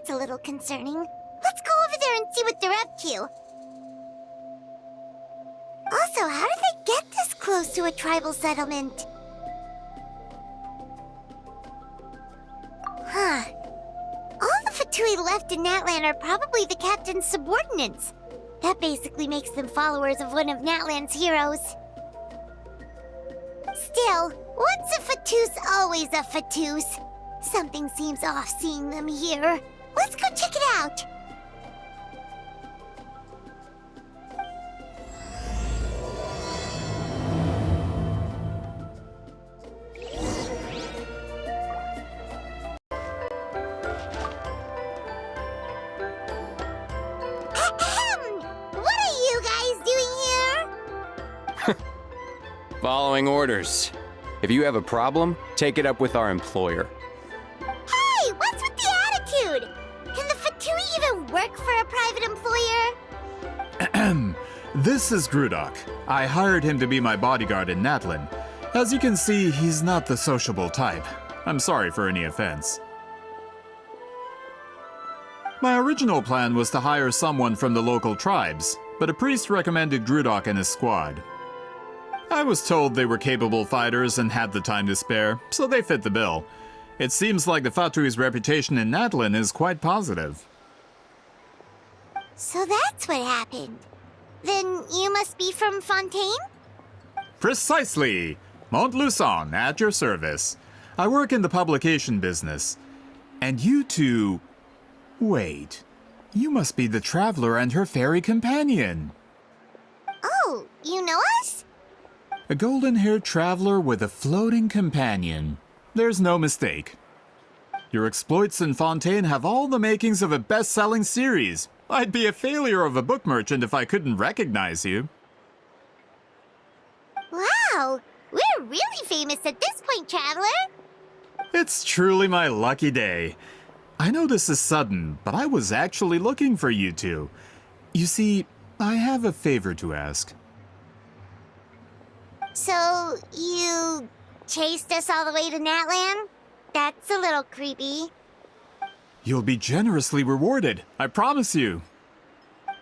that's a little concerning. Let's go over there and see what they're up to. Also, how did they get this close to a tribal settlement? Huh. All the Fatui left in Natlan are probably the captain's subordinates. That basically makes them followers of one of Natlan's heroes. Still, once a Fatoos, always a Fatoos. Something seems off seeing them here. Let's go check it out. What are you guys doing here? Following orders. If you have a problem, take it up with our employer. Hey, what's with the attitude? Can the Fatui even work for a private employer? This is Grudok. I hired him to be my bodyguard in Natlan. As you can see, he's not the sociable type. I'm sorry for any offense. My original plan was to hire someone from the local tribes, but a priest recommended Grudok and his squad. I was told they were capable fighters and had the time to spare, so they fit the bill. It seems like the Fatui's reputation in Natlan is quite positive. So that's what happened. Then you must be from Fontaine? Precisely! Montluçon, at your service. I work in the publication business. And you two... Wait. You must be the traveler and her fairy companion. Oh, you know us? A golden-haired traveler with a floating companion. There's no mistake. Your exploits in Fontaine have all the makings of a best-selling series. I'd be a failure of a book merchant if I couldn't recognize you. Wow, we're really famous at this point, Traveler. It's truly my lucky day. I know this is sudden, but I was actually looking for you two. You see, I have a favor to ask. So, you chased us all the way to Natlan? That's a little creepy. You'll be generously rewarded, I promise you.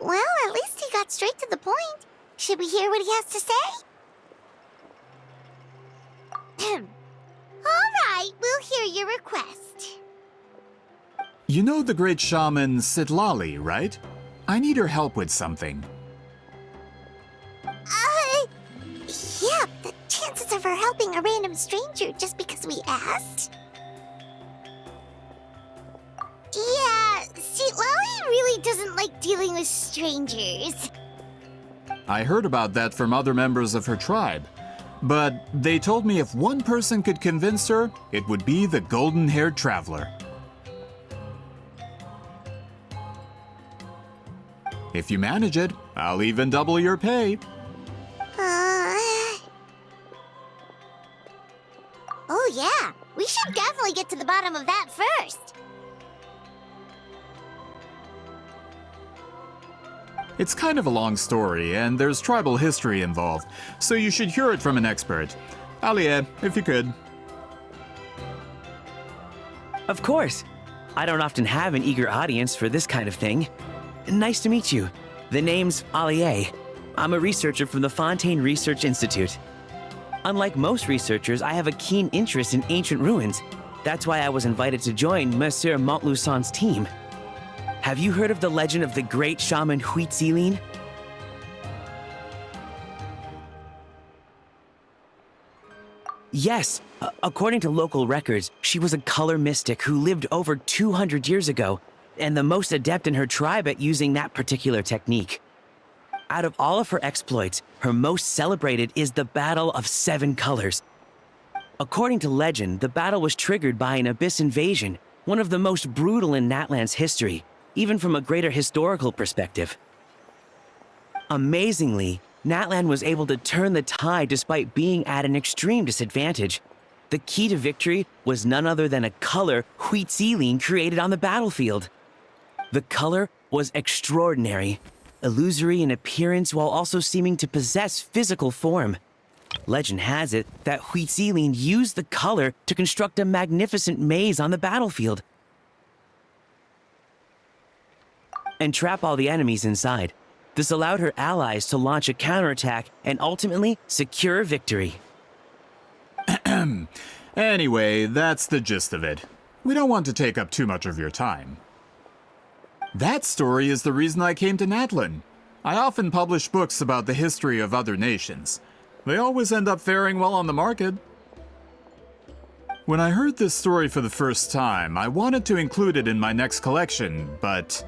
Well, at least he got straight to the point. Should we hear what he has to say? All right, we'll hear your request. You know the great shaman Sitlali, right? I need her help with something. Yeah, the chances of her helping a random stranger just because we asked? Yeah, see, Lolly really doesn't like dealing with strangers. I heard about that from other members of her tribe. But they told me if one person could convince her, it would be the golden-haired traveler. If you manage it, I'll even double your pay. Oh yeah, we should definitely get to the bottom of that first. It's kind of a long story, and there's tribal history involved, so you should hear it from an expert. Alie, if you could. Of course. I don't often have an eager audience for this kind of thing. Nice to meet you. The name's Alie. I'm a researcher from the Fontaine Research Institute. Unlike most researchers, I have a keen interest in ancient ruins. That's why I was invited to join Monsieur Montluçon's team. Have you heard of the legend of the great shaman Huitzilin? Yes, according to local records, she was a color mystic who lived over 200 years ago, and the most adept in her tribe at using that particular technique. Out of all of her exploits, her most celebrated is the Battle of Seven Colors. According to legend, the battle was triggered by an abyss invasion, one of the most brutal in Natlan's history, even from a greater historical perspective. Amazingly, Natlan was able to turn the tide despite being at an extreme disadvantage. The key to victory was none other than a color Huitzilin created on the battlefield. The color was extraordinary, illusory in appearance while also seeming to possess physical form. Legend has it that Huitzilin used the color to construct a magnificent maze on the battlefield. and trap all the enemies inside. This allowed her allies to launch a counterattack and ultimately secure victory. Anyway, that's the gist of it. We don't want to take up too much of your time. That story is the reason I came to Natlin. I often publish books about the history of other nations. They always end up faring well on the market. When I heard this story for the first time, I wanted to include it in my next collection, but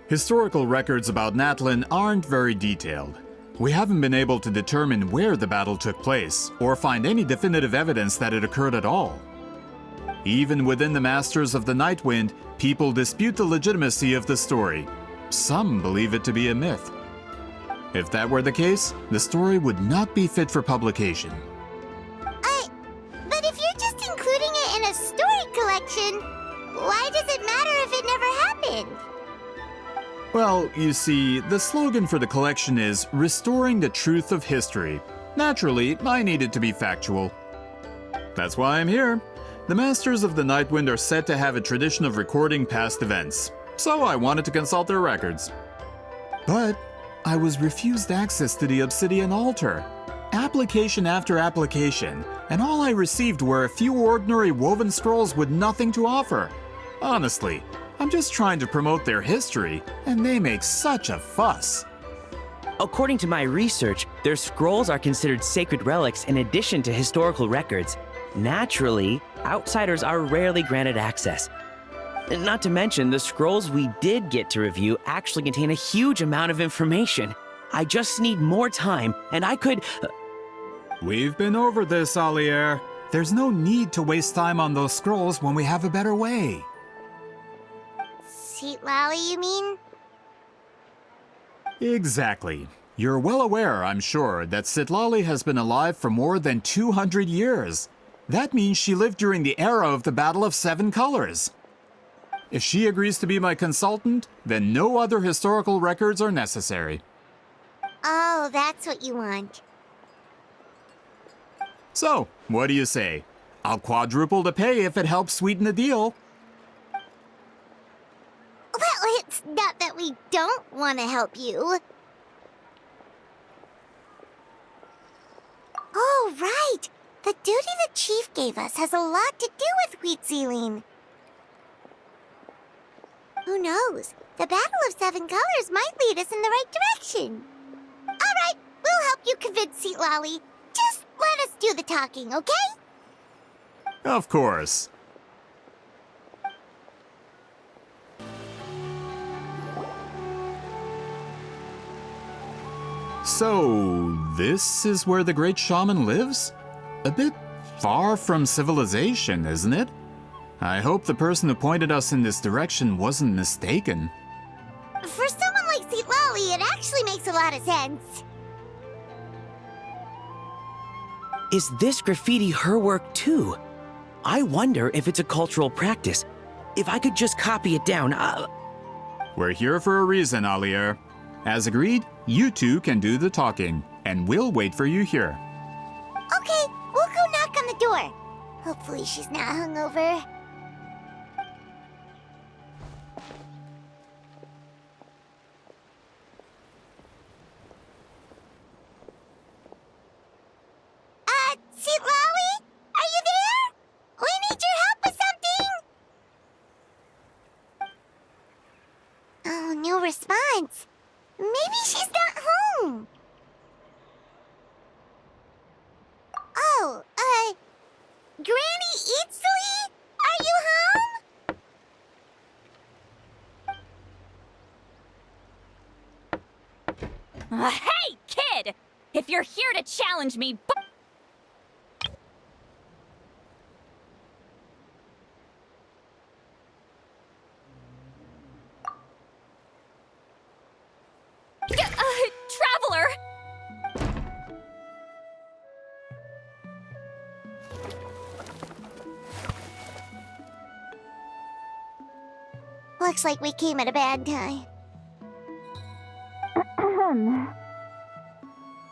historical records about Natlin aren't very detailed. We haven't been able to determine where the battle took place, or find any definitive evidence that it occurred at all. Even within the Masters of the Nightwind, people dispute the legitimacy of the story. Some believe it to be a myth. If that were the case, the story would not be fit for publication. But if you're just including it in a story collection, why does it matter if it never happened? Well, you see, the slogan for the collection is Restoring the Truth of History. Naturally, I needed to be factual. That's why I'm here. The Masters of the Nightwind are said to have a tradition of recording past events, so I wanted to consult their records. But I was refused access to the Obsidian Altar. Application after application, and all I received were a few ordinary woven scrolls with nothing to offer. Honestly, I'm just trying to promote their history, and they make such a fuss. According to my research, their scrolls are considered sacred relics in addition to historical records. Naturally, outsiders are rarely granted access. Not to mention, the scrolls we did get to review actually contain a huge amount of information. I just need more time, and I could... We've been over this, Alier. There's no need to waste time on those scrolls when we have a better way. Seat Lally, you mean? Exactly. You're well aware, I'm sure, that Sitlali has been alive for more than 200 years. That means she lived during the era of the Battle of Seven Colors. If she agrees to be my consultant, then no other historical records are necessary. Oh, that's what you want. So, what do you say? I'll quadruple the pay if it helps sweeten the deal. Well, it's not that we don't want to help you. Oh, right. The duty the chief gave us has a lot to do with wheat sealing. Who knows? The Battle of Seven Colors might lead us in the right direction. All right, we'll help you convince Seat Lolly. Just let us do the talking, okay? Of course. So, this is where the great shaman lives? A bit far from civilization, isn't it? I hope the person who pointed us in this direction wasn't mistaken. For someone like Seat Lolly, it actually makes a lot of sense. Is this graffiti her work too? I wonder if it's a cultural practice. If I could just copy it down, We're here for a reason, Alier. As agreed, you two can do the talking, and we'll wait for you here. Okay, we'll go knock on the door. Hopefully she's not hungover. Seat Lolly? Are you there? We need your help with something! Oh, no response. Maybe she's not home. Oh, Granny Eatsley? Are you home? Hey, kid! If you're here to challenge me, traveler! Looks like we came at a bad time.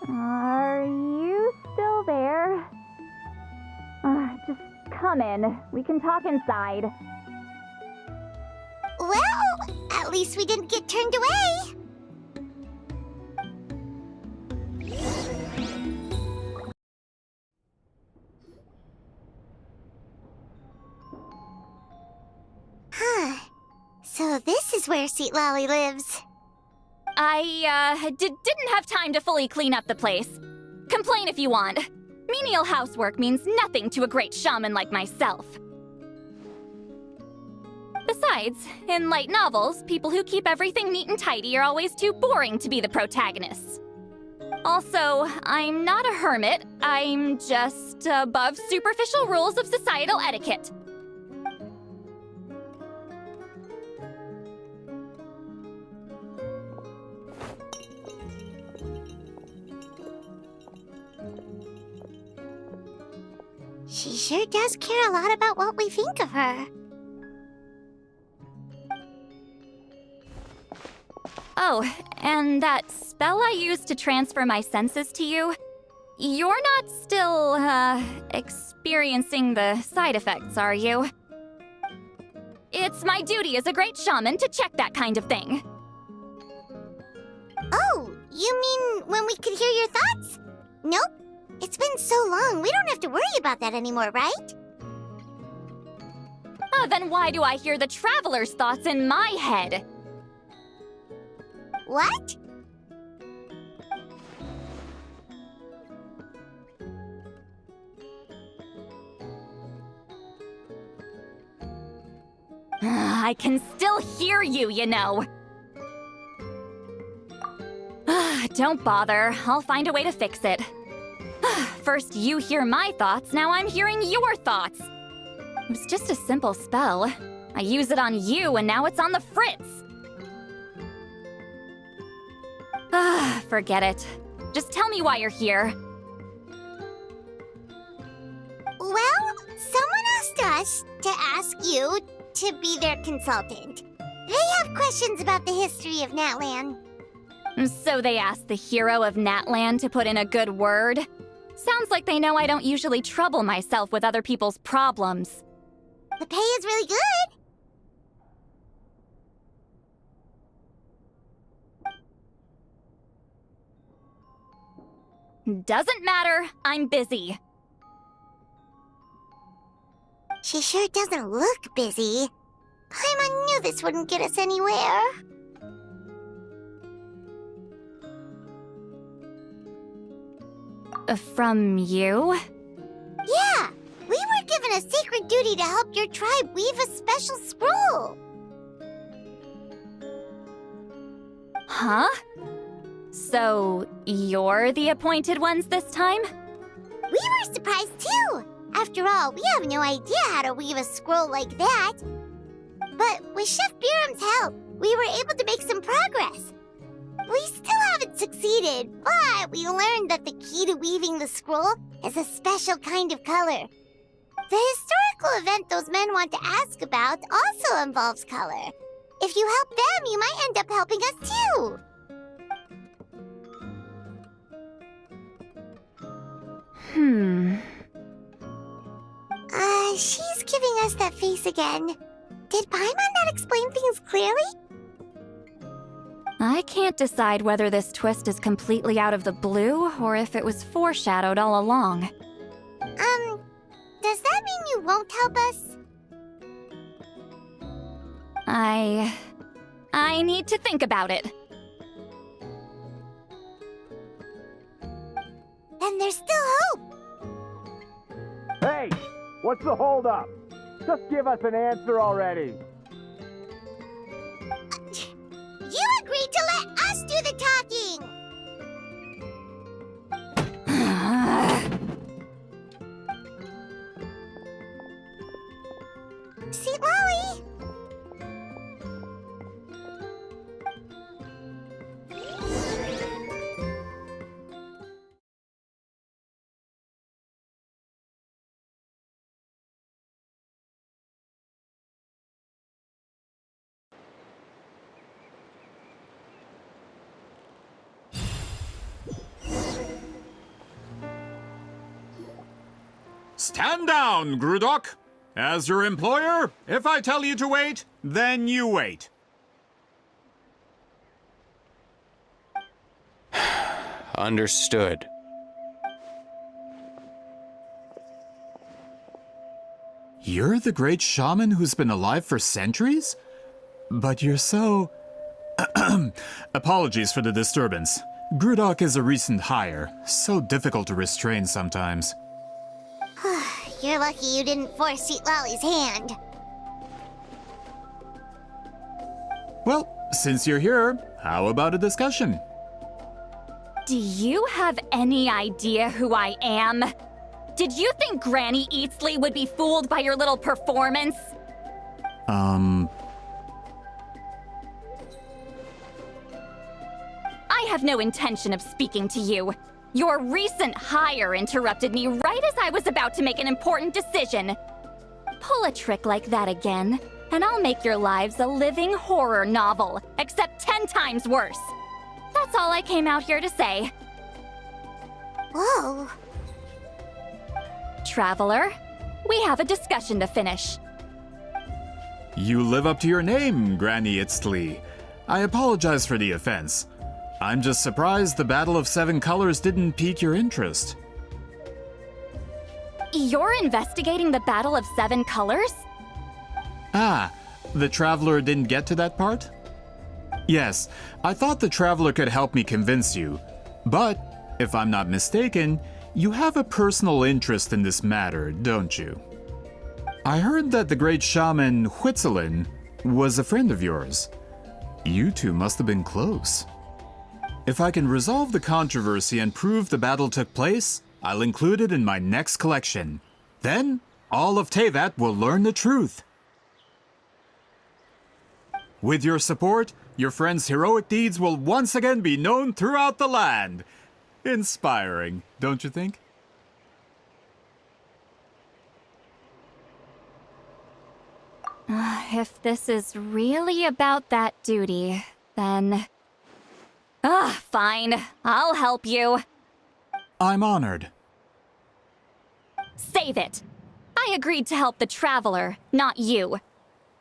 Are you still there? Just come in. We can talk inside. At least we didn't get turned away. Huh. So this is where Sweet Lolly lives. I didn't have time to fully clean up the place. Complain if you want. Menial housework means nothing to a great shaman like myself. Besides, in light novels, people who keep everything neat and tidy are always too boring to be the protagonists. Also, I'm not a hermit. I'm just above superficial rules of societal etiquette. She sure does care a lot about what we think of her. Oh, and that spell I used to transfer my senses to you, you're not still, experiencing the side effects, are you? It's my duty as a great shaman to check that kind of thing. Oh, you mean when we could hear your thoughts? Nope. It's been so long, we don't have to worry about that anymore, right? Then why do I hear the traveler's thoughts in my head? What? I can still hear you, you know. Don't bother. I'll find a way to fix it. First you hear my thoughts, now I'm hearing your thoughts. It was just a simple spell. I use it on you, and now it's on the fritz. Forget it. Just tell me why you're here. Well, someone asked us to ask you to be their consultant. They have questions about the history of Natlan. So they asked the hero of Natlan to put in a good word? Sounds like they know I don't usually trouble myself with other people's problems. The pay is really good. Doesn't matter. I'm busy. She sure doesn't look busy. Paimon knew this wouldn't get us anywhere. From you? Yeah, we were given a sacred duty to help your tribe weave a special scroll. Huh? So, you're the appointed ones this time? We were surprised too. After all, we have no idea how to weave a scroll like that. But with Chef Biram's help, we were able to make some progress. We still haven't succeeded, but we learned that the key to weaving the scroll is a special kind of color. The historical event those men want to ask about also involves color. If you help them, you might end up helping us too. She's giving us that face again. Did Paimon not explain things clearly? I can't decide whether this twist is completely out of the blue or if it was foreshadowed all along. Does that mean you won't help us? I need to think about it. Then there's still hope. Hey! What's the holdup? Just give us an answer already. You agreed to let us do the talking. Sweet Lolly. Stand down, Grudok. As your employer, if I tell you to wait, then you wait. Understood. You're the great shaman who's been alive for centuries? But you're so... Apologies for the disturbance. Grudok is a recent hire, so difficult to restrain sometimes. You're lucky you didn't force Sweet Lolly's hand. Well, since you're here, how about a discussion? Do you have any idea who I am? Did you think Granny Eatsley would be fooled by your little performance? I have no intention of speaking to you. Your recent hire interrupted me right as I was about to make an important decision. Pull a trick like that again, and I'll make your lives a living horror novel, except 10 times worse. That's all I came out here to say. Whoa. Traveler, we have a discussion to finish. You live up to your name, Granny Itztli. I apologize for the offense. I'm just surprised the Battle of Seven Colors didn't pique your interest. You're investigating the Battle of Seven Colors? Ah, the Traveler didn't get to that part? Yes, I thought the Traveler could help me convince you. But, if I'm not mistaken, you have a personal interest in this matter, don't you? I heard that the great shaman Huitzilin was a friend of yours. You two must have been close. If I can resolve the controversy and prove the battle took place, I'll include it in my next collection. Then, all of Teyvat will learn the truth. With your support, your friend's heroic deeds will once again be known throughout the land. Inspiring, don't you think? If this is really about that duty, then... fine. I'll help you. I'm honored. Save it. I agreed to help the Traveler, not you.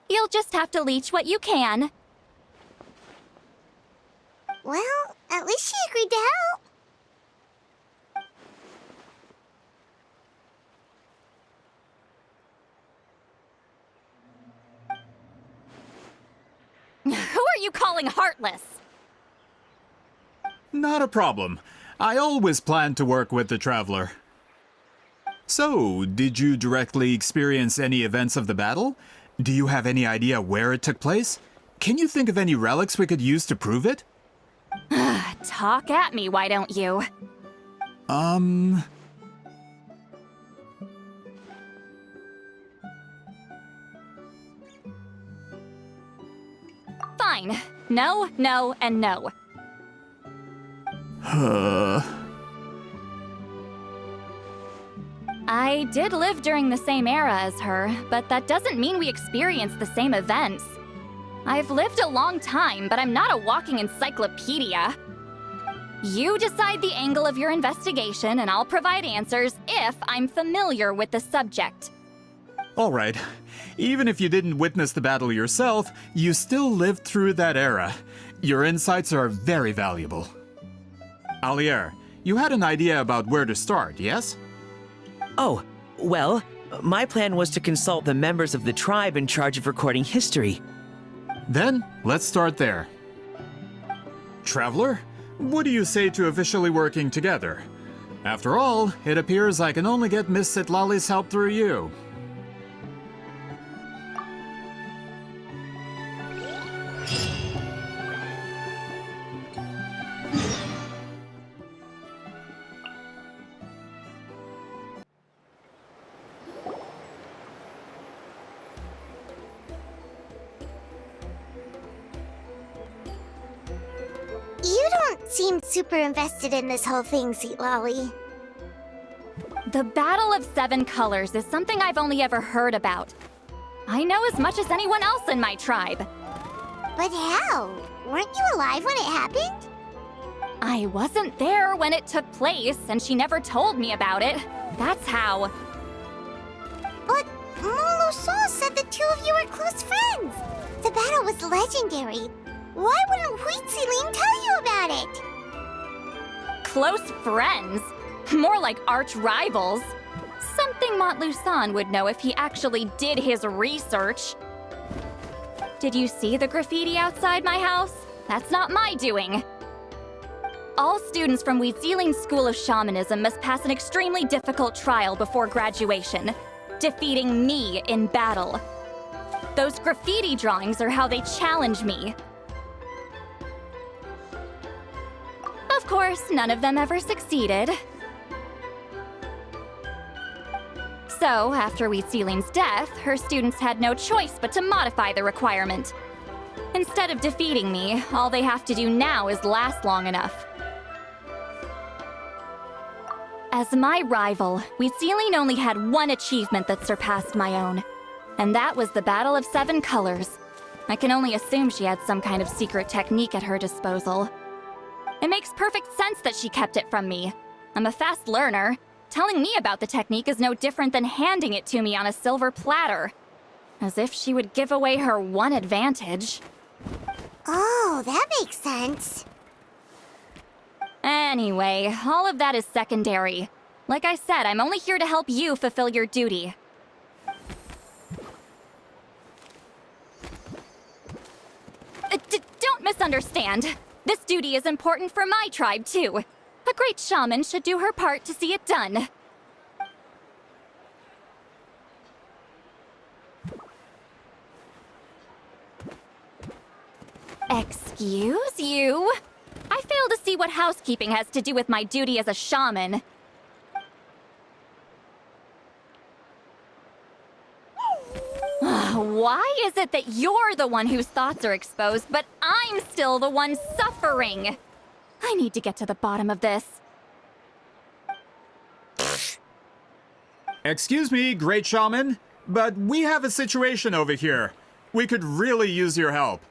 You'll just have to leech what you can. Well, at least she agreed to help. Who are you calling heartless? Not a problem. I always planned to work with the Traveler. So, did you directly experience any events of the battle? Do you have any idea where it took place? Can you think of any relics we could use to prove it? Talk at me, why don't you? Fine. No, no, and no. I did live during the same era as her, but that doesn't mean we experienced the same events. I've lived a long time, but I'm not a walking encyclopedia. You decide the angle of your investigation, and I'll provide answers if I'm familiar with the subject. All right. Even if you didn't witness the battle yourself, you still lived through that era. Your insights are very valuable. Alier, you had an idea about where to start, yes? Oh, well, my plan was to consult the members of the tribe in charge of recording history. Then, let's start there. Traveler, what do you say to officially working together? After all, it appears I can only get Miss Sitlali's help through you. You don't seem super invested in this whole thing, Sweet Lolly. The Battle of Seven Colors is something I've only ever heard about. I know as much as anyone else in my tribe. But how? Weren't you alive when it happened? I wasn't there when it took place, and she never told me about it. That's how. But Molo Sol said the two of you were close friends. The battle was legendary. Why wouldn't Huitzilin tell you about it? Close friends? More like arch rivals. Something Montluçon would know if he actually did his research. Did you see the graffiti outside my house? That's not my doing. All students from Weezealing's School of Shamanism must pass an extremely difficult trial before graduation, defeating me in battle. Those graffiti drawings are how they challenge me. Of course, none of them ever succeeded. So, after Weezealing's death, her students had no choice but to modify the requirement. Instead of defeating me, all they have to do now is last long enough. As my rival, Weezealing only had one achievement that surpassed my own, and that was the Battle of 7 Colors. I can only assume she had some kind of secret technique at her disposal. It makes perfect sense that she kept it from me. I'm a fast learner. Telling me about the technique is no different than handing it to me on a silver platter. As if she would give away her one advantage. Oh, that makes sense. Anyway, all of that is secondary. Like I said, I'm only here to help you fulfill your duty. Don't misunderstand. This duty is important for my tribe, too. A great shaman should do her part to see it done. Excuse you? I fail to see what housekeeping has to do with my duty as a shaman. Why is it that you're the one whose thoughts are exposed, but I'm still the one suffering? I need to get to the bottom of this. Excuse me, great shaman, but we have a situation over here. We could really use your help.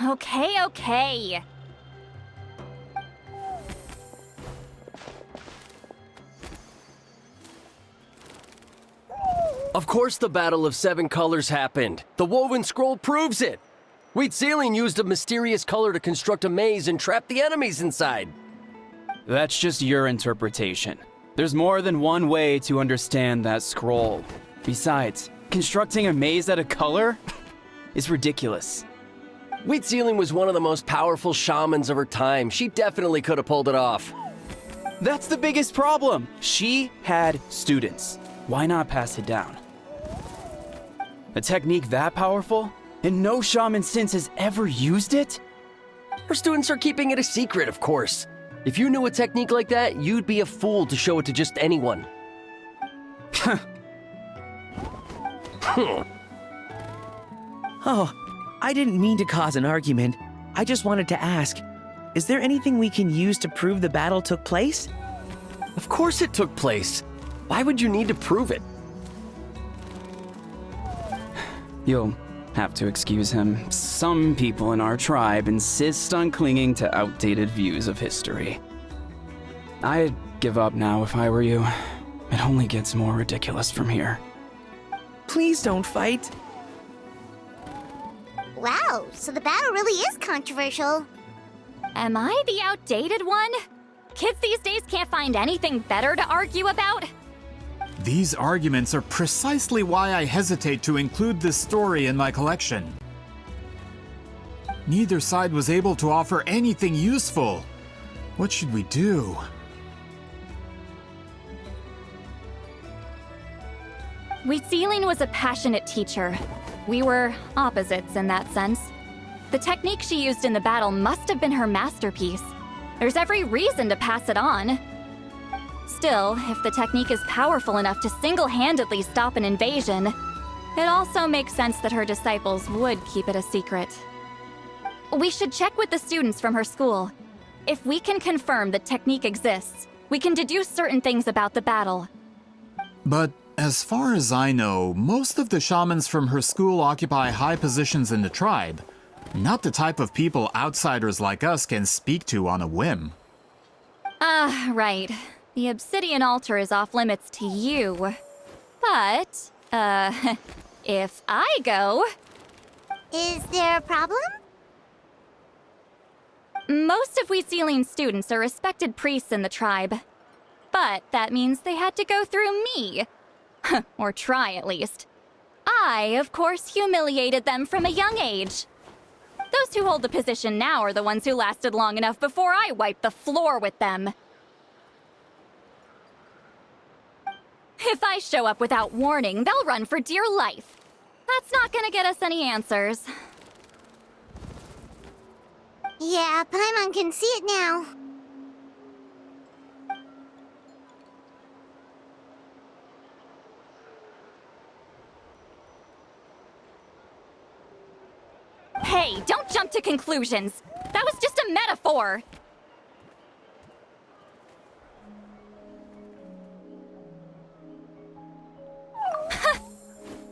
Okay. Of course the Battle of 7 Colors happened. The woven scroll proves it. Weezealing used a mysterious color to construct a maze and trap the enemies inside. That's just your interpretation. There's more than one way to understand that scroll. Besides, constructing a maze out of color is ridiculous. Weezealing was one of the most powerful shamans of her time. She definitely could have pulled it off. That's the biggest problem. She had students. Why not pass it down? A technique that powerful? And no shaman since has ever used it? Her students are keeping it a secret, of course. If you knew a technique like that, you'd be a fool to show it to just anyone. Oh, I didn't mean to cause an argument. I just wanted to ask, is there anything we can use to prove the battle took place? Of course it took place. Why would you need to prove it? You'll have to excuse him. Some people in our tribe insist on clinging to outdated views of history. I'd give up now if I were you. It only gets more ridiculous from here. Please don't fight. Wow, so the battle really is controversial. Am I the outdated one? Kids these days can't find anything better to argue about? These arguments are precisely why I hesitate to include this story in my collection. Neither side was able to offer anything useful. What should we do? Weezealing was a passionate teacher. We were opposites in that sense. The technique she used in the battle must have been her masterpiece. There's every reason to pass it on. Still, if the technique is powerful enough to single-handedly stop an invasion, it also makes sense that her disciples would keep it a secret. We should check with the students from her school. If we can confirm the technique exists, we can deduce certain things about the battle. But as far as I know, most of the shamans from her school occupy high positions in the tribe. Not the type of people outsiders like us can speak to on a whim. Right. The obsidian altar is off limits to you. But, If I go, Is there a problem? most of Wheatsealing students are respected priests in the tribe. But that means they had to go through me. Or try, at least. I, of course, humiliated them from a young age. Those who hold the position now are the ones who lasted long enough before I wiped the floor with them. If I show up without warning, they'll run for dear life. That's not gonna get us any answers. Yeah, Paimon can see it now. Hey, don't jump to conclusions. That was just a metaphor.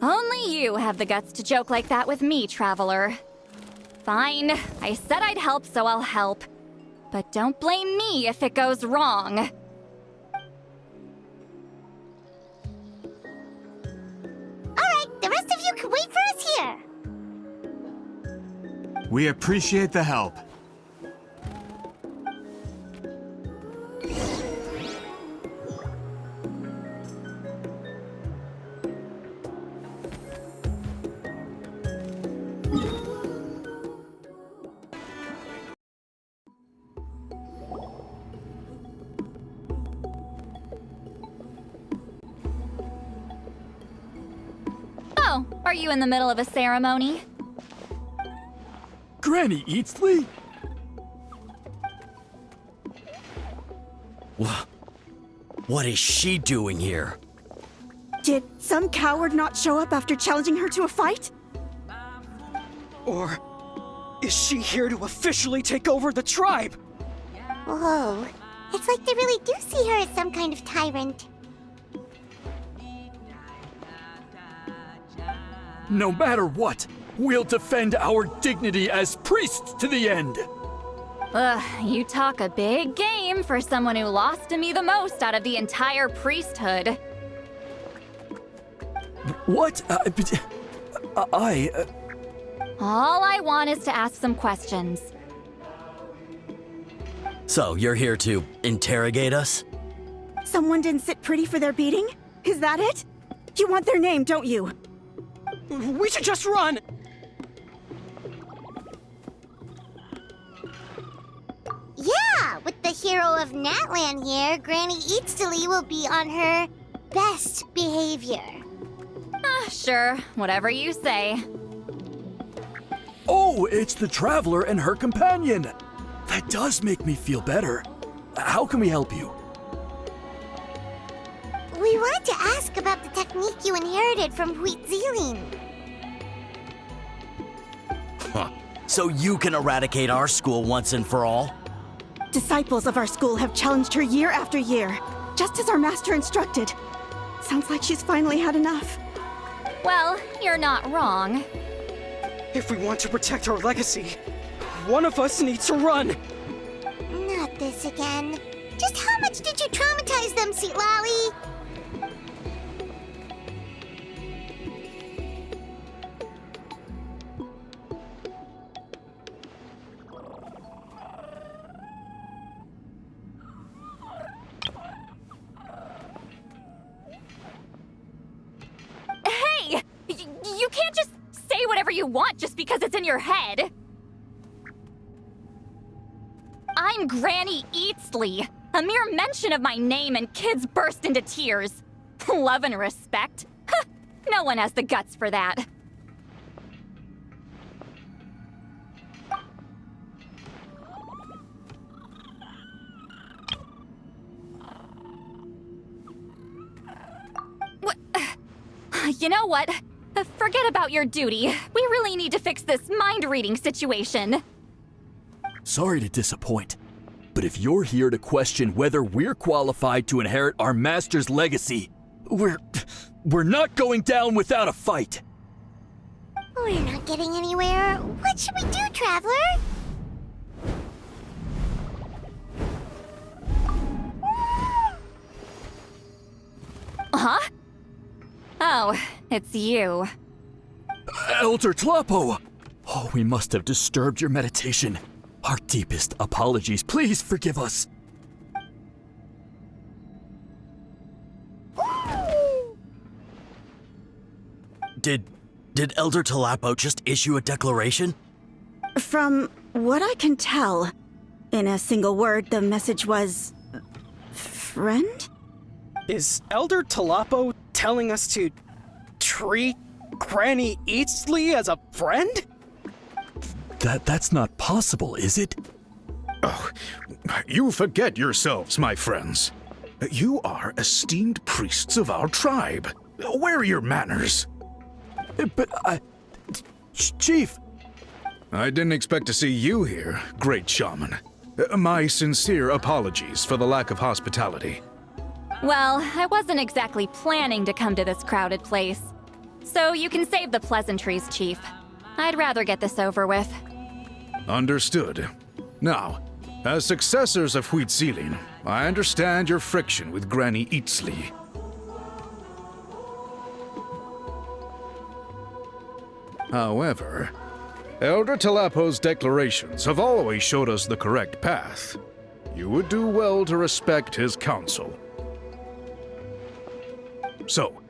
Only you have the guts to joke like that with me, Traveler. Fine, I said I'd help, so I'll help. But don't blame me if it goes wrong. Alright, the rest of you can wait for us here. We appreciate the help. Oh, are you in the middle of a ceremony? Granny Eatsley? What is she doing here? Did some coward not show up after challenging her to a fight? Or is she here to officially take over the tribe? Whoa. It's like they really do see her as some kind of tyrant. No matter what, we'll defend our dignity as priests to the end. Ugh, you talk a big game for someone who lost to me the most out of the entire priesthood. What? All I want is to ask some questions. So, you're here to interrogate us? Someone didn't sit pretty for their beating? Is that it? You want their name, don't you? We should just run! Yeah, with the hero of Natlan here, Granny Eatsley will be on her best behavior. Sure, whatever you say. Oh, it's the Traveler and her companion! That does make me feel better. How can we help you? We wanted to ask about the technique you inherited from Wheatsealing. Huh. So you can eradicate our school once and for all? Disciples of our school have challenged her year after year, just as our master instructed. Sounds like she's finally had enough. Well, you're not wrong. If we want to protect our legacy, one of us needs to run! Not this again. Just how much did you traumatize them, Sweet Lolly? Hey! You can't just say whatever you want just because it's in your head! I'm Granny Eatsley. A mere mention of my name and kids burst into tears. Love and respect? No one has the guts for that. You know what? Forget about your duty. We really need to fix this mind-reading situation. Sorry to disappoint, but if you're here to question whether we're qualified to inherit our master's legacy, we're not going down without a fight. We're not getting anywhere. What should we do, Traveler? Huh? Oh, it's you. Elder Tlapo! Oh, we must have disturbed your meditation. Our deepest apologies. Please forgive us. Did Elder Tlapo just issue a declaration? From what I can tell, in a single word, the message was... friend? Is Elder Tlapo telling us to treat Granny Eastley as a friend? That's not possible, is it? Oh, you forget yourselves, my friends. You are esteemed priests of our tribe. Where are your manners? But Chief! I didn't expect to see you here, great shaman. My sincere apologies for the lack of hospitality. Well, I wasn't exactly planning to come to this crowded place. So you can save the pleasantries, Chief. I'd rather get this over with. Understood. Now, as successors of Huitzilin, I understand your friction with Granny Eastley. However, Elder Tlapo's declarations have always showed us the correct path. You would do well to respect his counsel. So,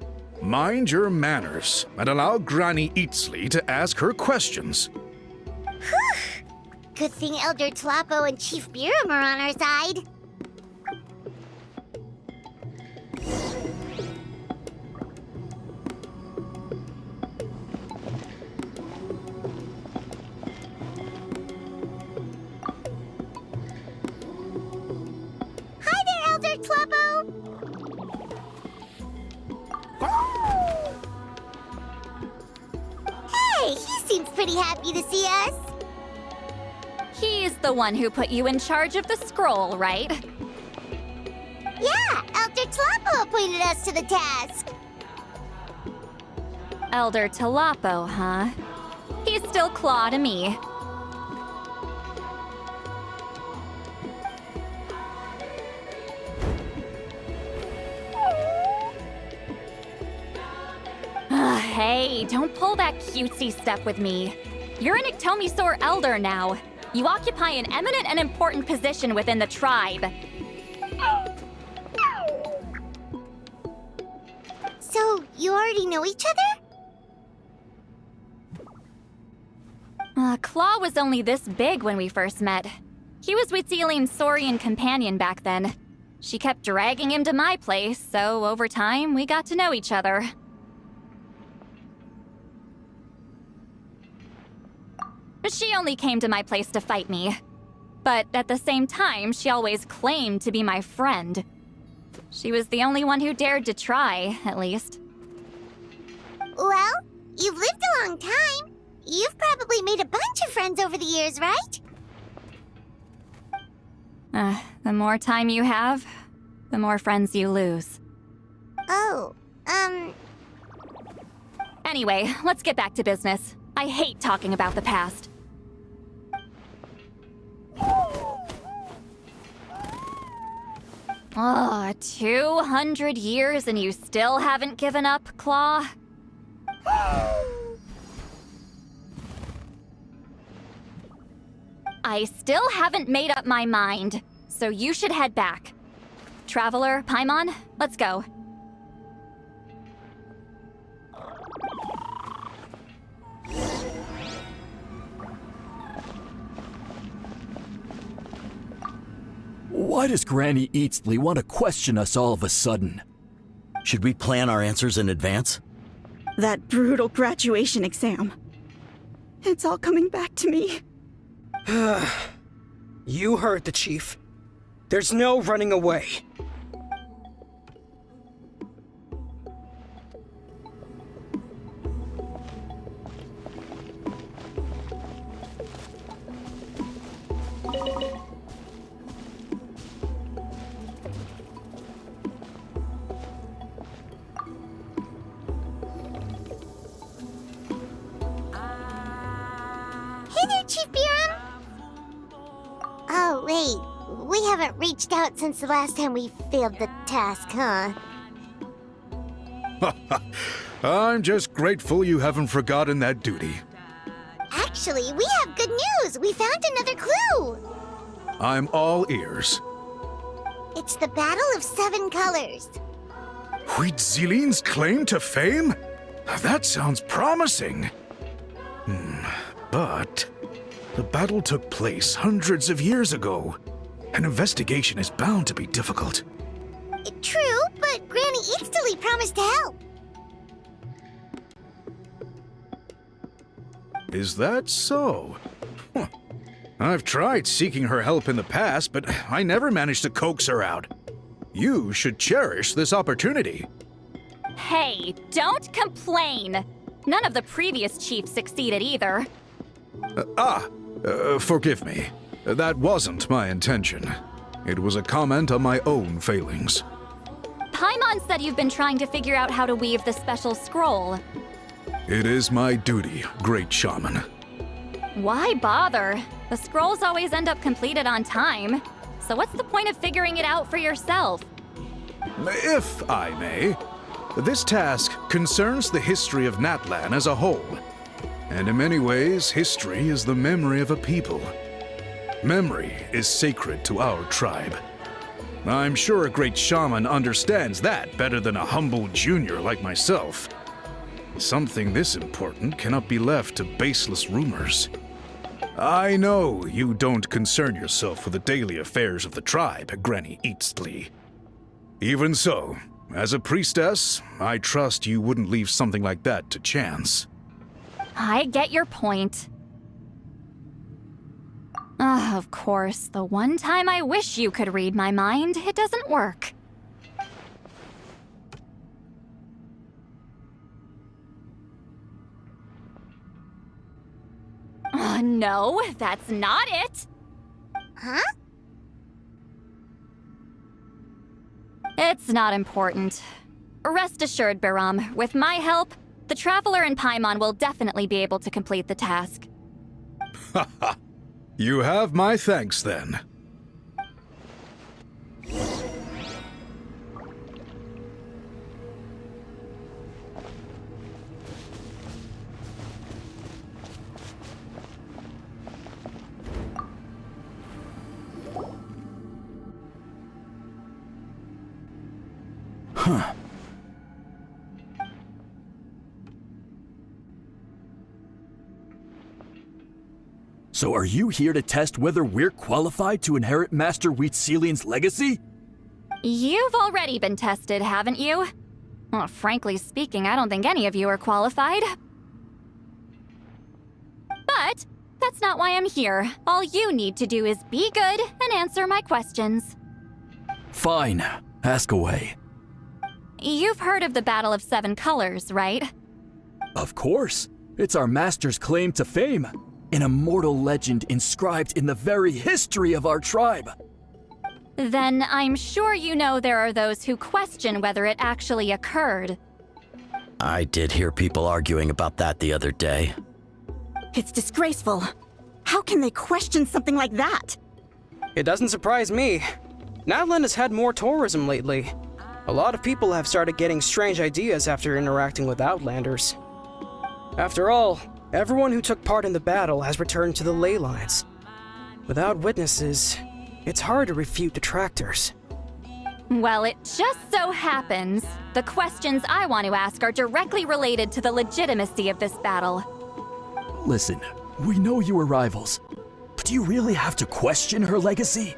mind your manners and allow Granny Eastley to ask her questions. Whew! Good thing Elder Tlapo and Chief Biram are on our side. Hi there, Elder Tlapo! Hey, he seems pretty happy to see us. He's the one who put you in charge of the scroll, right? Yeah, Elder Tlapo appointed us to the task. Elder Tlapo, huh? He's still Claw to me. Hey, don't pull that cutesy step with me. You're an Iktomi-Sor Elder now. You occupy an eminent and important position within the tribe. So, you already know each other? Claw was only this big when we first met. He was Huitzilin's Saurian companion back then. She kept dragging him to my place, so over time, we got to know each other. She only came to my place to fight me. But at the same time, she always claimed to be my friend. She was the only one who dared to try, at least. Well, you've lived a long time. You've probably made a bunch of friends over the years, right? The more time you have, the more friends you lose. Oh, Anyway, let's get back to business. I hate talking about the past. 200 years and you still haven't given up, Claw? I still haven't made up my mind, so you should head back. Traveler, Paimon, let's go. Why does Granny Eastley want to question us all of a sudden? Should we plan our answers in advance? That brutal graduation exam. It's all coming back to me. You heard the chief. There's no running away. Hey there, Chief Biram! Oh, wait. We haven't reached out since the last time we failed the task, huh? I'm just grateful you haven't forgotten that duty. Actually, we have good news. We found another clue. I'm all ears. It's the Battle of 7 Colors. Huitzilin's claim to fame? That sounds promising. But the battle took place hundreds of years ago. An investigation is bound to be difficult. True, but Granny Eatsterly promised to help. Is that so? Huh. I've tried seeking her help in the past, but I never managed to coax her out. You should cherish this opportunity. Hey, don't complain. None of the previous chiefs succeeded either. Forgive me. That wasn't my intention. It was a comment on my own failings. Paimon said you've been trying to figure out how to weave the special scroll. It is my duty, great shaman. Why bother? The scrolls always end up completed on time. So what's the point of figuring it out for yourself? If I may, this task concerns the history of Natlan as a whole. And in many ways, history is the memory of a people. Memory is sacred to our tribe. I'm sure a great shaman understands that better than a humble junior like myself. Something this important cannot be left to baseless rumors. I know you don't concern yourself with the daily affairs of the tribe, Granny Eatsterly. Even so, as a priestess, I trust you wouldn't leave something like that to chance. I get your point. Of course, the one time I wish you could read my mind, it doesn't work. No, that's not it. Huh? It's not important. Rest assured, Biram, with my help, the Traveler and Paimon will definitely be able to complete the task. Haha. You have my thanks then. Huh. So are you here to test whether we're qualified to inherit Master Huitzilin's legacy? You've already been tested, haven't you? Well, frankly speaking, I don't think any of you are qualified. But that's not why I'm here. All you need to do is be good and answer my questions. Fine. Ask away. You've heard of the Battle of 7 Colors, right? Of course. It's our master's claim to fame. An immortal legend inscribed in the very history of our tribe. Then I'm sure you know there are those who question whether it actually occurred. I did hear people arguing about that the other day. It's disgraceful. How can they question something like that? It doesn't surprise me. Natlan has had more tourism lately. A lot of people have started getting strange ideas after interacting with Outlanders. After all, everyone who took part in the battle has returned to the ley lines. Without witnesses, it's hard to refute detractors. Well, it just so happens the questions I want to ask are directly related to the legitimacy of this battle. Listen, we know you were rivals, but do you really have to question her legacy?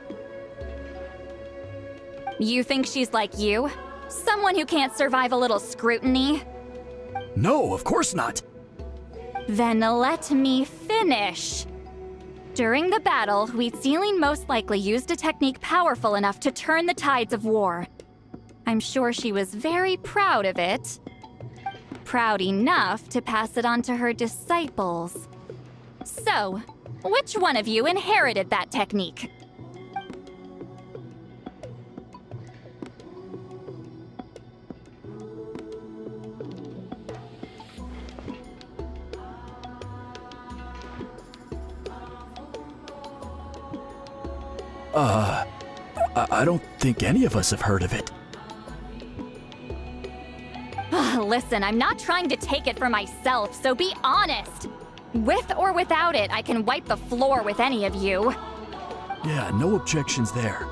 You think she's like you? Someone who can't survive a little scrutiny? No, of course not. Then let me finish. During the battle, Huitzilin most likely used a technique powerful enough to turn the tides of war. I'm sure she was very proud of it. Proud enough to pass it on to her disciples. So, which one of you inherited that technique? I don't think any of us have heard of it. listen, I'm not trying to take it for myself, so be honest. With or without it, I can wipe the floor with any of you. Yeah, no objections there.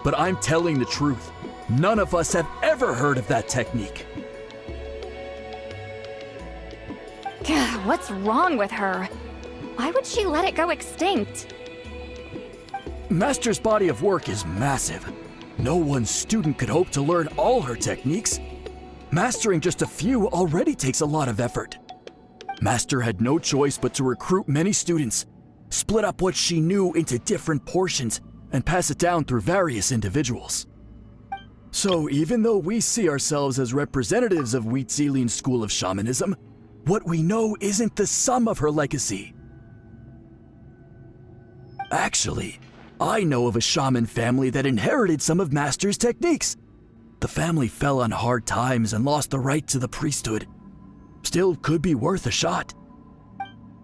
But I'm telling the truth. None of us have ever heard of that technique. Gah, what's wrong with her? Why would she let it go extinct? Master's body of work is massive. No one student could hope to learn all her techniques. Mastering just a few already takes a lot of effort. Master had no choice but to recruit many students, split up what she knew into different portions, and pass it down through various individuals. So even though we see ourselves as representatives of Wheat Zealand's school of shamanism, what we know isn't the sum of her legacy. Actually, I know of a shaman family that inherited some of Master's techniques. The family fell on hard times and lost the right to the priesthood. Still could be worth a shot.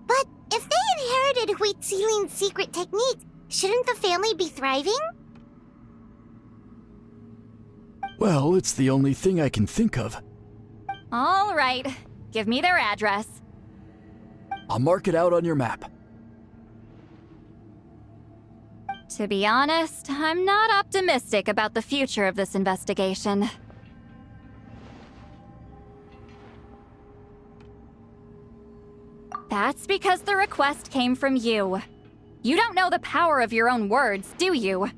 But if they inherited Wheat Zealand's secret techniques, shouldn't the family be thriving? Well, it's the only thing I can think of. All right, give me their address. I'll mark it out on your map. To be honest, I'm not optimistic about the future of this investigation. That's because the request came from you. You don't know the power of your own words, do you?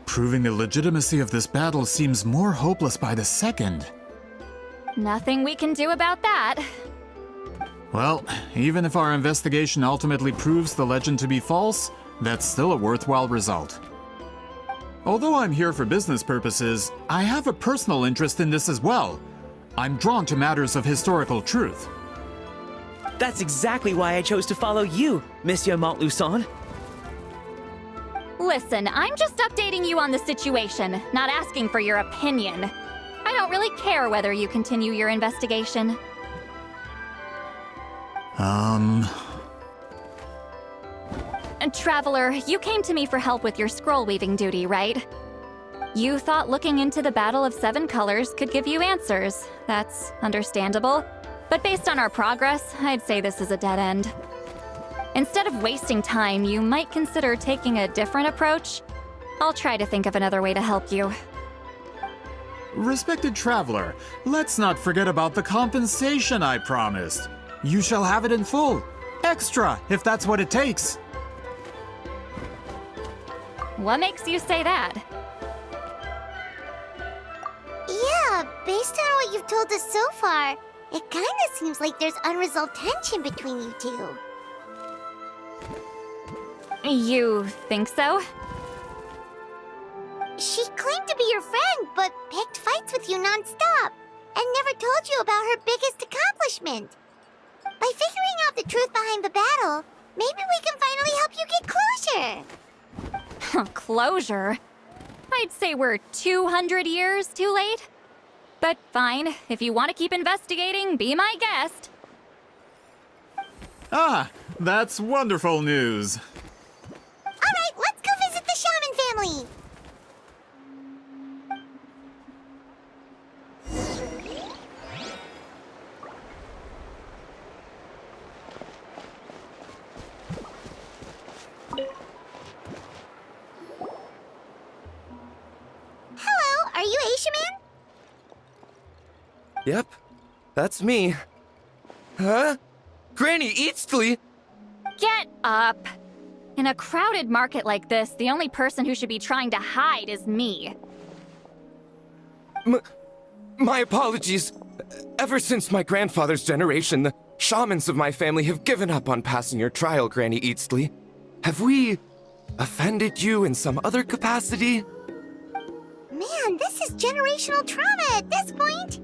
Proving the legitimacy of this battle seems more hopeless by the second. Nothing we can do about that. Well, even if our investigation ultimately proves the legend to be false, that's still a worthwhile result. Although I'm here for business purposes, I have a personal interest in this as well. I'm drawn to matters of historical truth. That's exactly why I chose to follow you, Monsieur Montluçon. Listen, I'm just updating you on the situation, not asking for your opinion. I don't really care whether you continue your investigation. And Traveler, you came to me for help with your scroll weaving duty, right? You thought looking into the Battle of Seven Colors could give you answers. That's understandable. But based on our progress, I'd say this is a dead end. Instead of wasting time, you might consider taking a different approach. I'll try to think of another way to help you. Respected traveler, let's not forget about the compensation I promised. You shall have it in full. Extra, if that's what it takes. What makes you say that? Yeah, based on what you've told us so far, it kinda seems like there's unresolved tension between you two. You think so? She claimed to be your friend, but picked fights with you non-stop, and never told you about her biggest accomplishment. By figuring out the truth behind the battle, maybe we can finally help you get closure. Closure? I'd say we're 200 years too late. But fine, if you want to keep investigating, be my guest. Ah, that's wonderful news. Alright, let's go visit the shaman family! Hello, are you Aishaman? Yep, that's me. Huh? Granny Eastly? Get up! In a crowded market like this, the only person who should be trying to hide is me. My apologies. Ever since my grandfather's generation, the shamans of my family have given up on passing your trial, Granny Eastly. Have we offended you in some other capacity? Man, this is generational trauma at this point.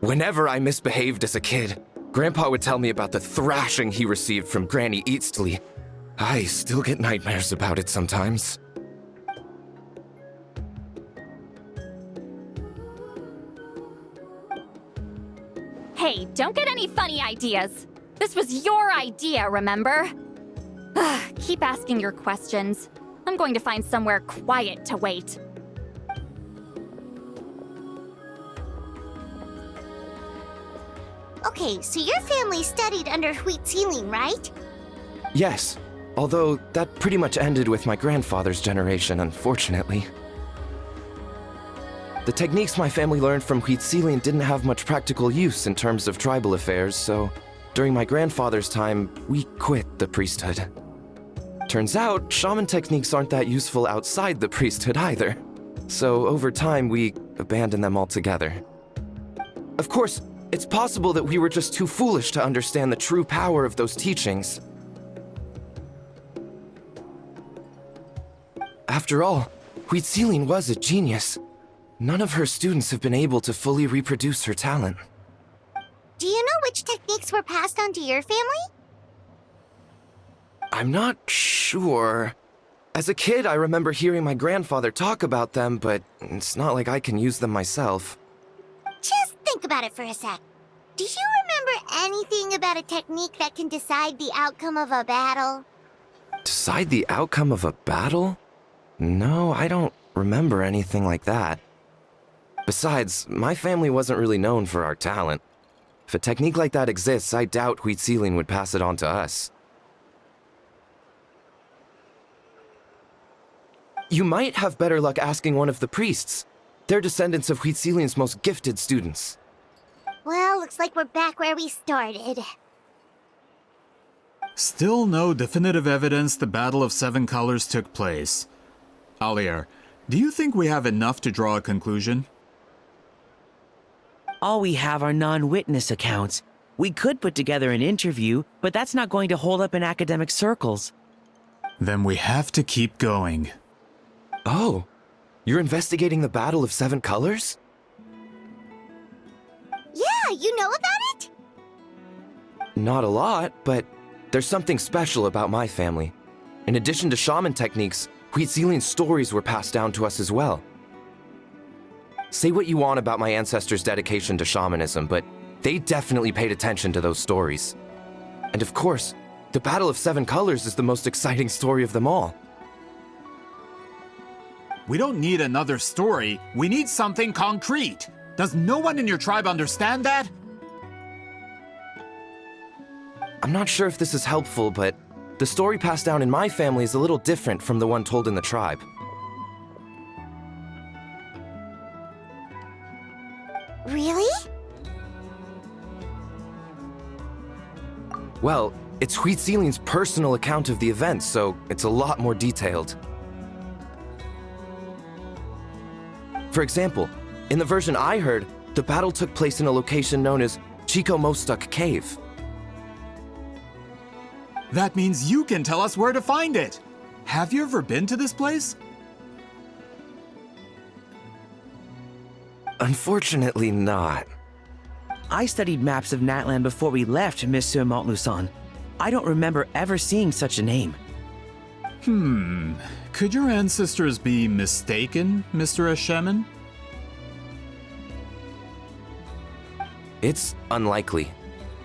Whenever I misbehaved as a kid, Grandpa would tell me about the thrashing he received from Granny Eastly. I still get nightmares about it sometimes. don't get any funny ideas. This was your idea, remember? Keep asking your questions. I'm going to find somewhere quiet to wait. Okay, so your family studied under wheat ceiling, right? Yes, although that pretty much ended with my grandfather's generation, unfortunately. The techniques my family learned from wheat ceiling didn't have much practical use in terms of tribal affairs, so during my grandfather's time, we quit the priesthood. Turns out, shaman techniques aren't that useful outside the priesthood either. So over time, we abandoned them altogether. Of course, it's possible that we were just too foolish to understand the true power of those teachings. After all, Wheat Ceiling was a genius. None of her students have been able to fully reproduce her talent. Do you know which techniques were passed on to your family? I'm not sure. As a kid, I remember hearing my grandfather talk about them, but it's not like I can use them myself. Just think about it for a sec. Do you remember anything about a technique that can decide the outcome of a battle? Decide the outcome of a battle? No, I don't remember anything like that. Besides, my family wasn't really known for our talent. If a technique like that exists, I doubt Wheat Ceiling would pass it on to us. You might have better luck asking one of the priests. They're descendants of Wheat Ceiling's most gifted students. Well, looks like we're back where we started. Still no definitive evidence the Battle of Seven Colors took place. Alier, do you think we have enough to draw a conclusion? All we have are non-witness accounts. We could put together an interview, but that's not going to hold up in academic circles. Then we have to keep going. Oh, you're investigating the Battle of Seven Colors? Yeah, you know about it? Not a lot, but there's something special about my family. In addition to shaman techniques, Wheat Ceiling's stories were passed down to us as well. Say what you want about my ancestors' dedication to shamanism, but they definitely paid attention to those stories. And of course, the Battle of Seven Colors is the most exciting story of them all. We don't need another story. We need something concrete. Does no one in your tribe understand that? I'm not sure if this is helpful, but the story passed down in my family is a little different from the one told in the tribe. Really? Well, it's Wheat Ceiling's personal account of the event, so it's a lot more detailed. For example, in the version I heard, the battle took place in a location known as Chico Mostuk Cave. That means you can tell us where to find it. Have you ever been to this place? Unfortunately not. I studied maps of Natland before we left, Monsieur Montluçon. I don't remember ever seeing such a name. Could your ancestors be mistaken, Mr. Eshemin? It's unlikely.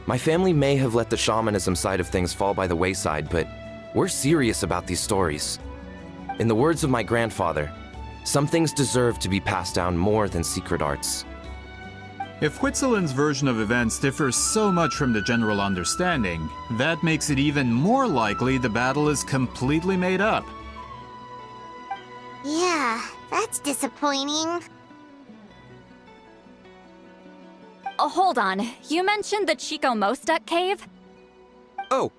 My family may have let the shamanism side of things fall by the wayside, but we're serious about these stories. In the words of my grandfather, some things deserve to be passed down more than secret arts. If Huitzilin's version of events differs so much from the general understanding, that makes it even more likely the battle is completely made up. Yeah, that's disappointing. Oh, hold on. You mentioned the Chico Mostuk cave? Oh,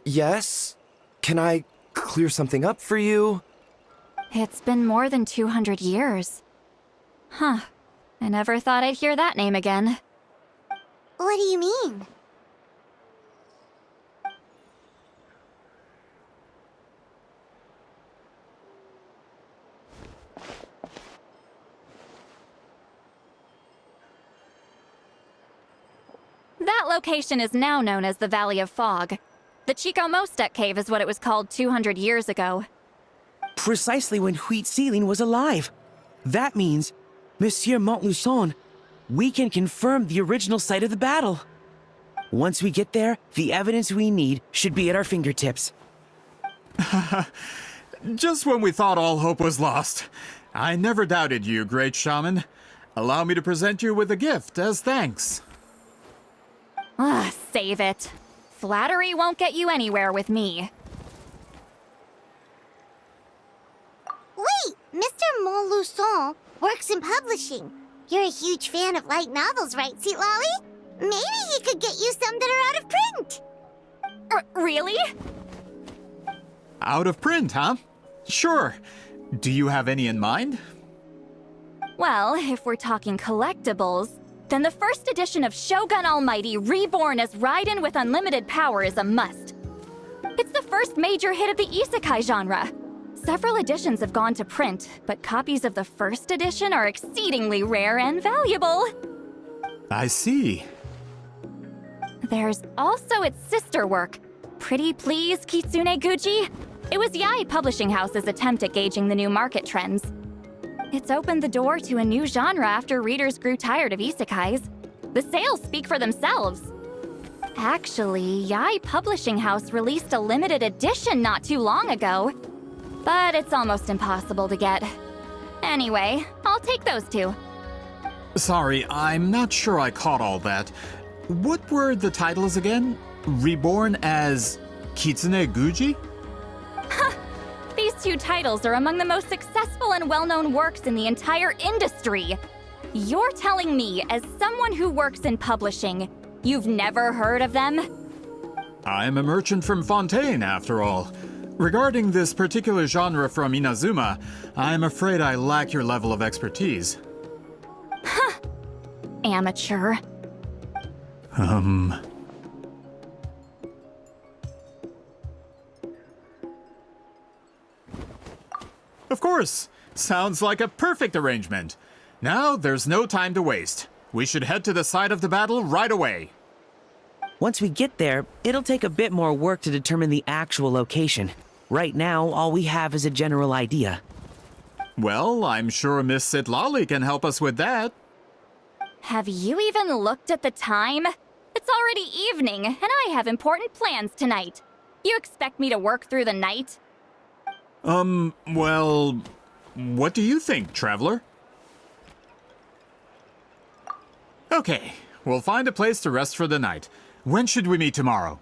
yes? Can I clear something up for you? It's been more than 200 years. Huh. I never thought I'd hear that name again. What do you mean? That location is now known as the Valley of Fog. The Chico Mostuk cave is what it was called 200 years ago. Precisely when Wheat Ceiling was alive. That means Monsieur Montluçon, we can confirm the original site of the battle. Once we get there, the evidence we need should be at our fingertips. Just when we thought all hope was lost. I never doubted you, great shaman. Allow me to present you with a gift as thanks. Save it. Flattery won't get you anywhere with me. Wait, Mr. Montluçon works in publishing. You're a huge fan of light novels, right, Sweet Lolly? Maybe he could get you some that are out of print. Really? Out of print, huh? Sure. Do you have any in mind? Well, if we're talking collectibles, then the first edition of Shogun Almighty Reborn as Raiden with Unlimited Power is a must. It's the first major hit of the isekai genre. Several editions have gone to print, but copies of the first edition are exceedingly rare and valuable. I see. There's also its sister work, Pretty Please Kitsune Guji. It was Yae Publishing House's attempt at gauging the new market trends. It's opened the door to a new genre after readers grew tired of isekais. The sales speak for themselves. Actually, Yae Publishing House released a limited edition not too long ago, but it's almost impossible to get. Anyway, I'll take those two. Sorry, I'm not sure I caught all that. What were the titles again? Reborn as Kitsune Guji? These two titles are among the most successful and well-known works in the entire industry. You're telling me, as someone who works in publishing, you've never heard of them? I'm a merchant from Fontaine, after all. Regarding this particular genre from Inazuma, I'm afraid I lack your level of expertise. Amateur. Of course! Sounds like a perfect arrangement. Now, there's no time to waste. We should head to the site of the battle right away. Once we get there, it'll take a bit more work to determine the actual location. Right now, all we have is a general idea. Well, I'm sure Miss Sitlali can help us with that. Have you even looked at the time? It's already evening, and I have important plans tonight. You expect me to work through the night? Well, what do you think, traveler? Okay, we'll find a place to rest for the night. When should we meet tomorrow?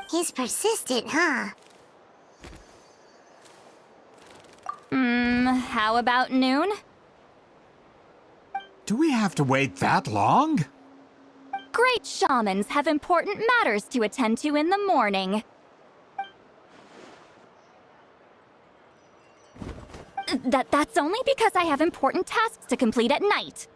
He's persistent, huh? How about noon? Do we have to wait that long? Great shamans have important matters to attend to in the morning. That's only because I have important tasks to complete at night.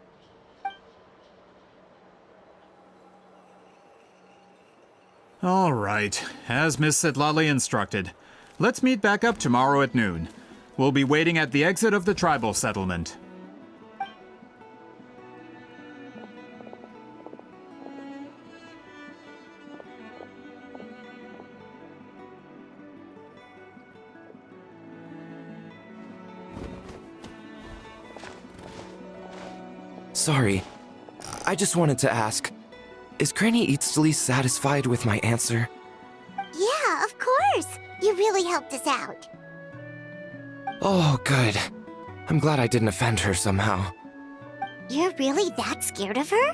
All right, as Miss Sitlali instructed. Let's meet back up tomorrow at noon. We'll be waiting at the exit of the tribal settlement. Sorry, I just wanted to ask, is Granny Eatsley satisfied with my answer? Yeah, of course. You really helped us out. Oh, good. I'm glad I didn't offend her somehow. You're really that scared of her?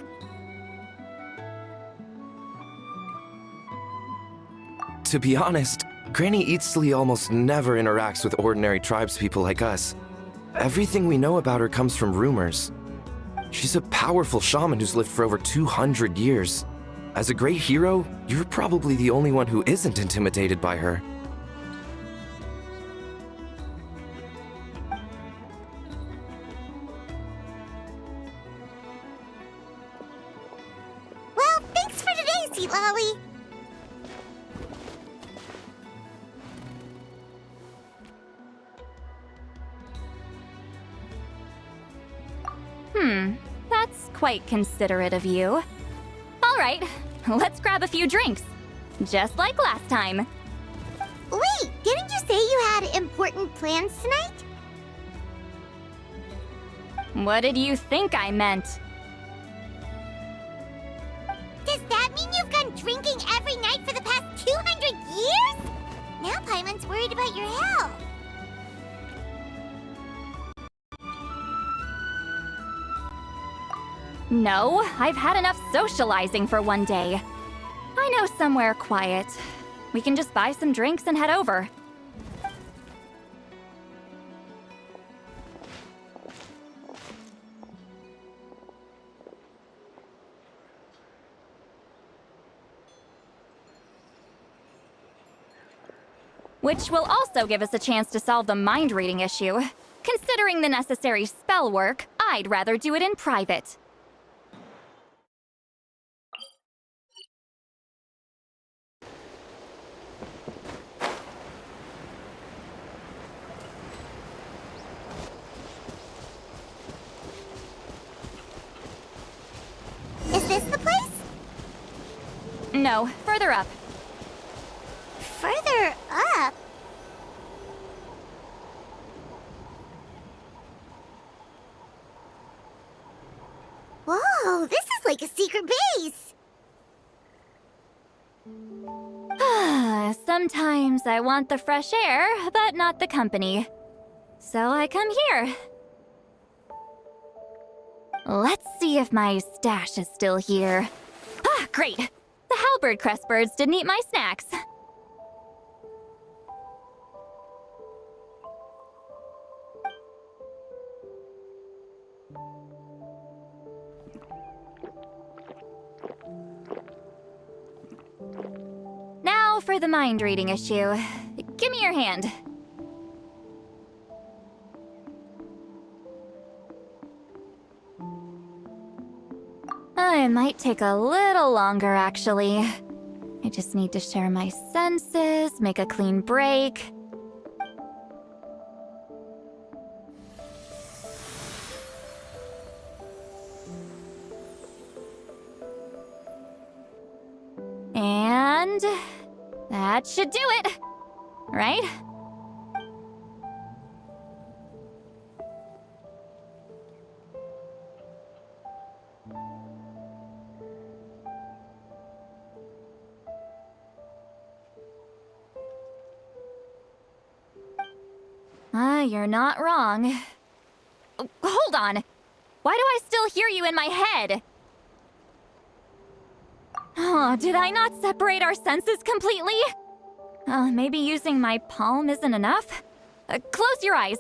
To be honest, Granny Eatsley almost never interacts with ordinary tribespeople like us. Everything we know about her comes from rumors. She's a powerful shaman who's lived for over 200 years. As a great hero, you're probably the only one who isn't intimidated by her. Well, thanks for today, Sweet Lolly. That's quite considerate of you. All right, let's grab a few drinks. Just like last time. Wait, didn't you say you had important plans tonight? What did you think I meant? Does that mean you've gone drinking every night for the past 200 years? Now Paimon's worried about your health. No, I've had enough socializing for one day. I know somewhere quiet. We can just buy some drinks and head over. Which will also give us a chance to solve the mind reading issue. Considering the necessary spell work, I'd rather do it in private. Is this the place? No, further up. Further up? Whoa, this is like a secret base! Sometimes I want the fresh air, but not the company. So I come here. Let's see if my stash is still here. Ah, great! The halberd crest birds didn't eat my snacks. Now for the mind reading issue. Give me your hand. It might take a little longer, actually. I just need to share my senses, make a clean break. And that should do it, right? You're not wrong. Hold on. Why do I still hear you in my head? Oh, did I not separate our senses completely? Maybe using my palm isn't enough? Close your eyes.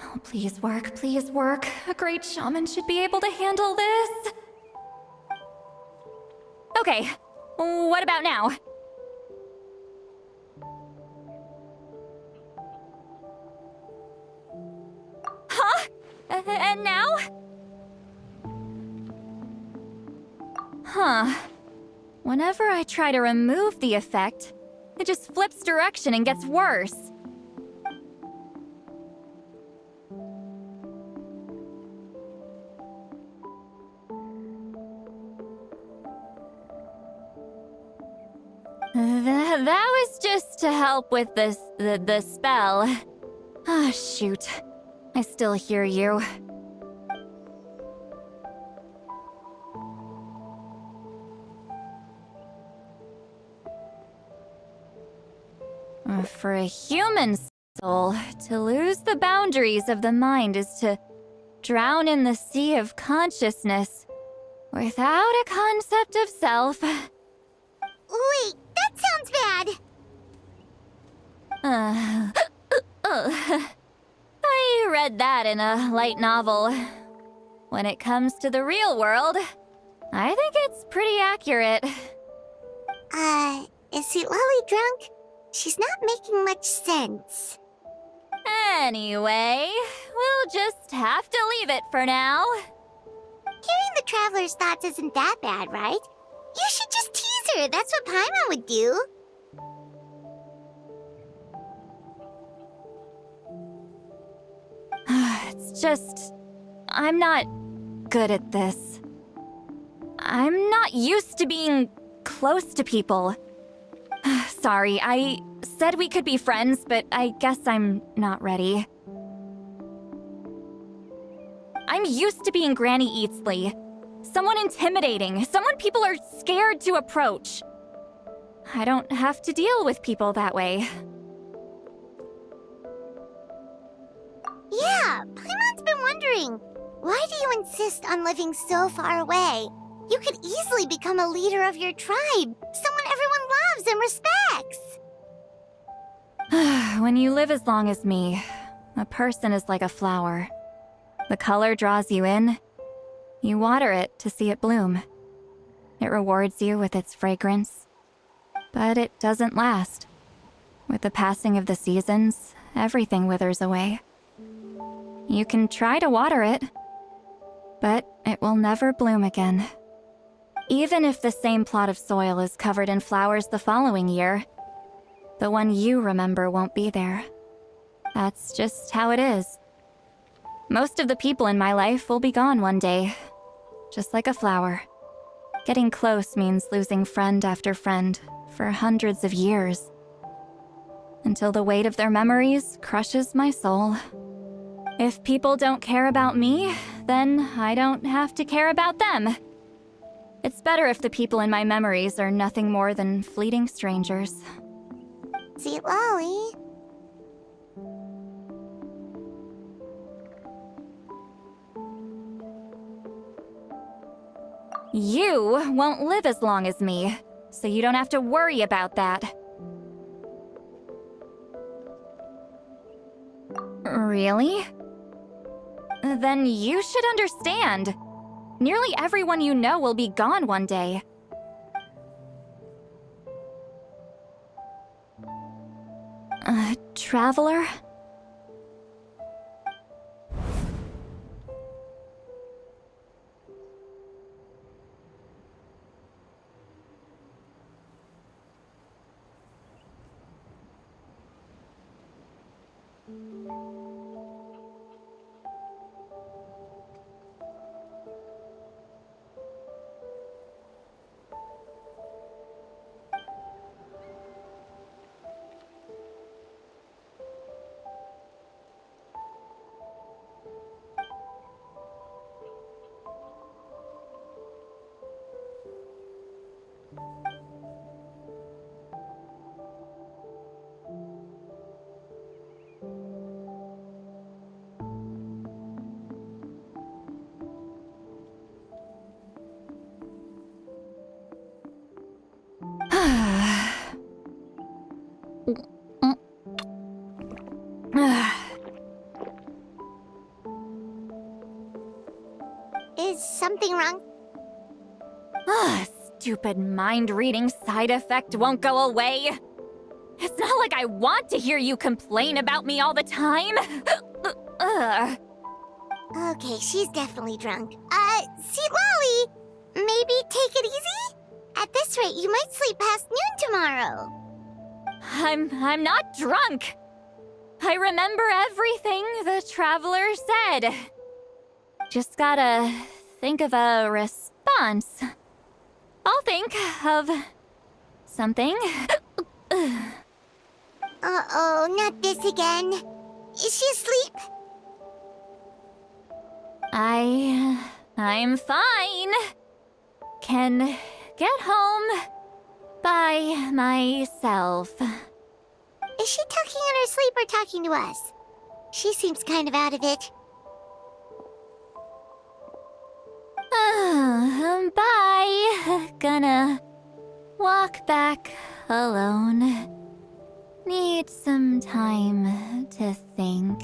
Oh, please work, please work. A great shaman should be able to handle this. Okay, what about now? Huh? And now? Huh. Whenever I try to remove the effect, it just flips direction and gets worse. That was just to help with the spell. Ah, shoot. I still hear you. For a human soul, to lose the boundaries of the mind is to drown in the sea of consciousness without a concept of self. Wait, that sounds bad! I read that in a light novel. When it comes to the real world, I think it's pretty accurate. Is Sweet Lolly drunk? She's not making much sense. Anyway, we'll just have to leave it for now. Hearing the Traveler's thoughts isn't that bad, right? You should just tease her. That's what Paimon would do. It's just... I'm not good at this. I'm not used to being close to people. Sorry, I said we could be friends, but I guess I'm not ready. I'm used to being Granny Eatsley. Someone intimidating, someone people are scared to approach. I don't have to deal with people that way. Yeah, Paimon's been wondering, why do you insist on living so far away? You could easily become a leader of your tribe, someone everyone loves and respects. When you live as long as me, a person is like a flower. The color draws you in. You water it to see it bloom. It rewards you with its fragrance. But it doesn't last. With the passing of the seasons, everything withers away. You can try to water it, but it will never bloom again. Even if the same plot of soil is covered in flowers the following year, the one you remember won't be there. That's just how it is. Most of the people in my life will be gone one day, just like a flower. Getting close means losing friend after friend for hundreds of years, until the weight of their memories crushes my soul. If people don't care about me, then I don't have to care about them. It's better if the people in my memories are nothing more than fleeting strangers. See, Lolly. You won't live as long as me, so you don't have to worry about that. Really? Then you should understand. Nearly everyone you know will be gone one day. Traveler? Is something wrong? Stupid mind-reading side effect won't go away. It's not like I want to hear you complain about me all the time. Okay, she's definitely drunk. See, Lolly, maybe take it easy? At this rate, you might sleep past noon tomorrow. I'm not drunk. I remember everything the traveler said. Just gotta think of a response. I'll think of something. Uh-oh, not this again. Is she asleep? I'm fine. Can get home by myself. Is she talking in her sleep or talking to us? She seems kind of out of it. Bye. Gonna walk back alone. Need some time to think.